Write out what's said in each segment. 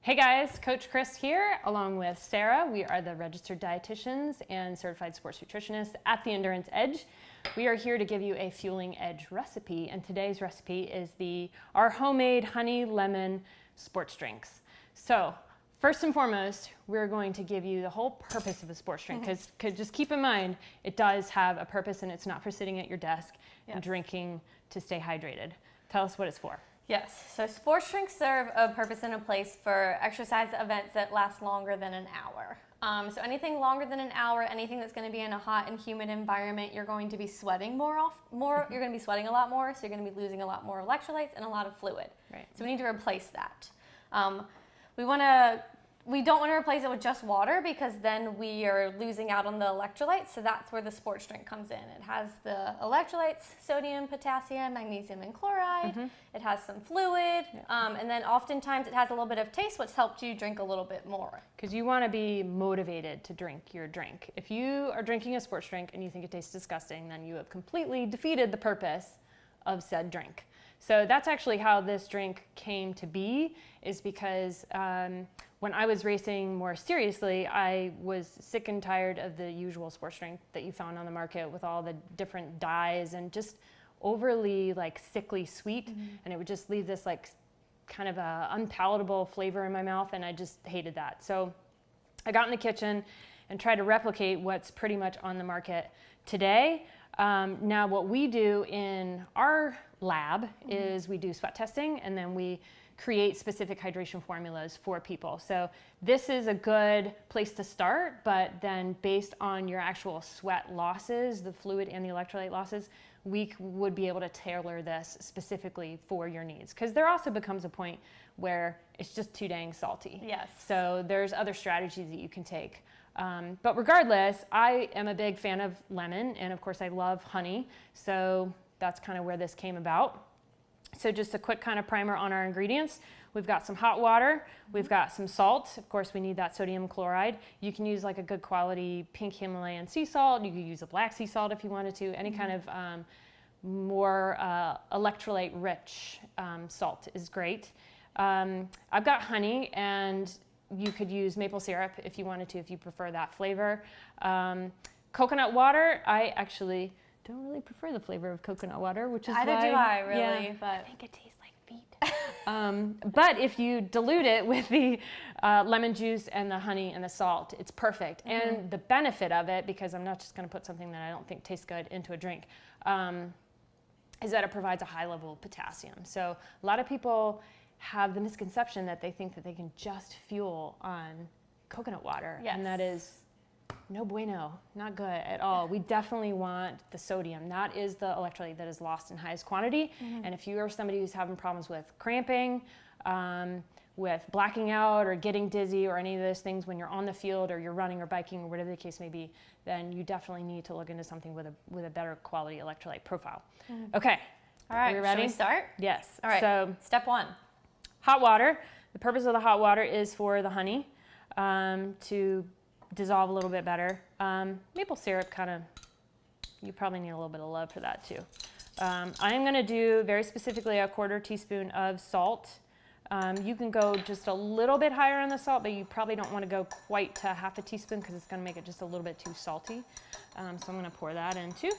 Hey guys, Coach Chris here, along with Sarah. We are the registered dietitians and certified sports nutritionists at the Endurance Edge. We are here to give you a Fueling Edge recipe, and today's recipe is our homemade honey lemon sports drinks. So, first and foremost, we're going to give you the whole purpose of a sports drink, because just keep in mind, it does have a purpose and it's not for sitting at your desk and drinking to stay hydrated. Tell us what it's for. Yes, so sports drinks serve a purpose and a place for exercise events that last longer than an hour. So anything longer than an hour, anything that's going to be in a hot and humid environment, you're going to be sweating you're going to be sweating a lot more, so you're going to be losing a lot more electrolytes and a lot of fluid. Right. So we need to replace that. We don't want to replace it with just water, because then we are losing out on the electrolytes. So that's where the sports drink comes in. It has the electrolytes, sodium, potassium, magnesium, and chloride. It has some fluid. And then oftentimes it has a little bit of taste, which helps you drink a little bit more. Because you want to be motivated to drink your drink. If you are drinking a sports drink and you think it tastes disgusting, then you have completely defeated the purpose of said drink. So that's actually how this drink came to be, is because when I was racing more seriously, I was sick and tired of the usual sports drink that you found on the market with all the different dyes and just overly like sickly sweet. And it would just leave this like kind of a unpalatable flavor in my mouth, and I just hated that. So I got in the kitchen and tried to replicate what's pretty much on the market today. Now what we do in our lab is we do sweat testing, and then we create specific hydration formulas for people. So this is a good place to start, but then based on your actual sweat losses, the fluid and the electrolyte losses, we would be able to tailor this specifically for your needs. Because there also becomes a point where it's just too dang salty. Yes. So there's other strategies that you can take. But regardless, I am a big fan of lemon, and of course I love honey, so that's kind of where this came about. So just a quick kind of primer on our ingredients. We've got some hot water, we've got some salt, of course we need that sodium chloride. You can use like a good quality pink Himalayan sea salt, you could use a black sea salt if you wanted to, any kind of more electrolyte rich salt is great. I've got honey, and you could use maple syrup if you wanted to, if you prefer that flavor. Coconut water, I actually don't really prefer the flavor of coconut water, which is why. Either do I, really, yeah, but I think it tastes like feet. But if you dilute it with the lemon juice and the honey and the salt, it's perfect. And the benefit of it, because I'm not just going to put something that I don't think tastes good into a drink, is that it provides a high level of potassium. So a lot of people have the misconception that they think that they can just fuel on coconut water, and that is no bueno, not good at all. We definitely want the sodium. That is the electrolyte that is lost in highest quantity. And if you are somebody who's having problems with cramping, with blacking out or getting dizzy or any of those things when you're on the field or you're running or biking or whatever the case may be, then you definitely need to look into something with a better quality electrolyte profile. Okay. all right, are we ready? shall we start? Yes. All right, So step one. hot water. The purpose of the hot water is for the honey to dissolve a little bit better. Maple syrup you probably need a little bit of love for that too. I'm going to do very specifically a 1/4 teaspoon of salt. You can go just a little bit higher on the salt, but you probably don't want to go quite to 1/2 teaspoon, because it's going to make it just a little bit too salty. So I'm going to pour that in too.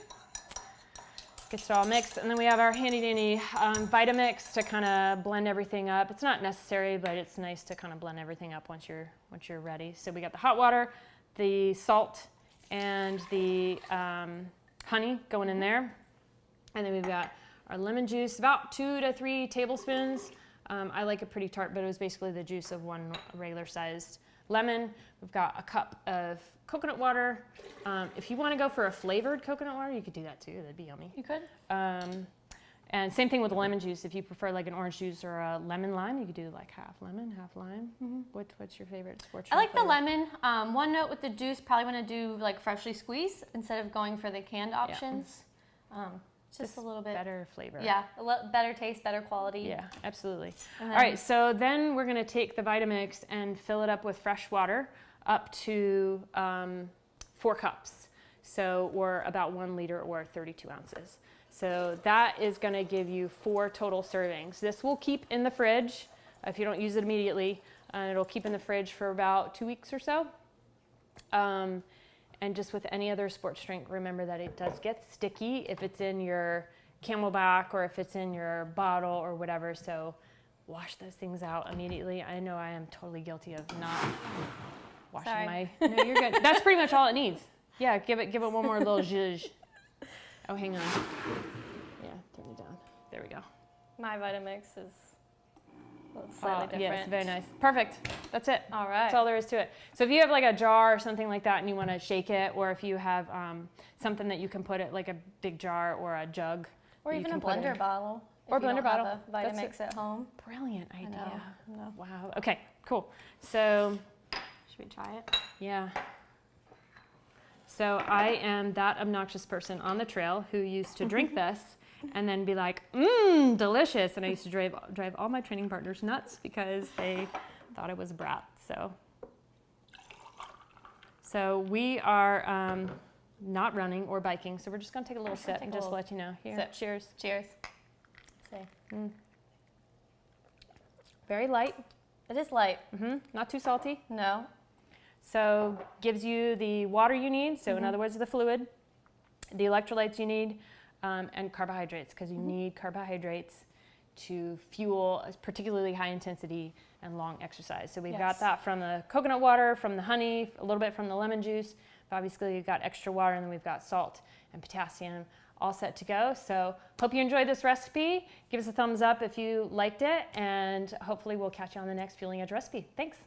Gets it all mixed, and then we have our handy dandy Vitamix to kind of blend everything up. It's not necessary, but it's nice to kind of blend everything up once you're ready. So we got the hot water, the salt, and the honey going in there, and then we've got our lemon juice, about 2 to 3 tablespoons. I like it pretty tart, but it was basically the juice of one regular sized lemon. We've got a cup of coconut water. If you want to go for a flavored coconut water, you could do that too. That'd be yummy. You could. And same thing with the lemon juice. If you prefer like an orange juice or a lemon lime, you could do like half lemon, half lime. What's your favorite sports drink I like the flavor? lemon. One note with the juice, probably want to do like freshly squeezed instead of going for the canned options. Just a little bit better flavor. Yeah, better taste, better quality. Yeah, absolutely. All right, so then we're going to take the Vitamix and fill it up with fresh water up to 4 cups. So, or about 1 liter or 32 ounces. So that is going to give you 4 total servings. This will keep in the fridge if you don't use it immediately. and it'll keep in the fridge for about 2 weeks or so. And just with any other sports drink, remember that it does get sticky if it's in your Camelback or if it's in your bottle or whatever. So wash those things out immediately. I know I am totally guilty of not washing Sorry. No, you're good. That's pretty much all it needs. Yeah, give it one more little zhuzh. Oh, hang on. Yeah, turn it down. There we go. My Vitamix is slightly different. Yes, very nice. Perfect. That's it. All right. That's all there is to it. So if you have like a jar or something like that and you want to shake it, or if you have something that you can put it like a big jar or a jug. Or even a blender bottle. Or blender bottle. Have a Vitamix at home. Brilliant idea. I know. Wow. Okay, cool. So, Should we try it? yeah. So I am that obnoxious person on the trail who used to drink this and then be like, delicious. And I used to drive all my training partners nuts because they thought I was a brat. So we are not running or biking. So we're just going to take a little sip and just let you know. Here, sip. cheers. Cheers. Let's see. Very light. It is light. Not too salty. No. So gives you the water you need. So in other words, the fluid, the electrolytes you need, and carbohydrates, because you need carbohydrates to fuel particularly high intensity and long exercise. So we've got that from the coconut water, from the honey, a little bit from the lemon juice. But obviously you've got extra water, and then we've got salt and potassium all set to go. So hope you enjoyed this recipe. Give us a thumbs up if you liked it, and hopefully we'll catch you on the next Fueling Edge recipe. Thanks.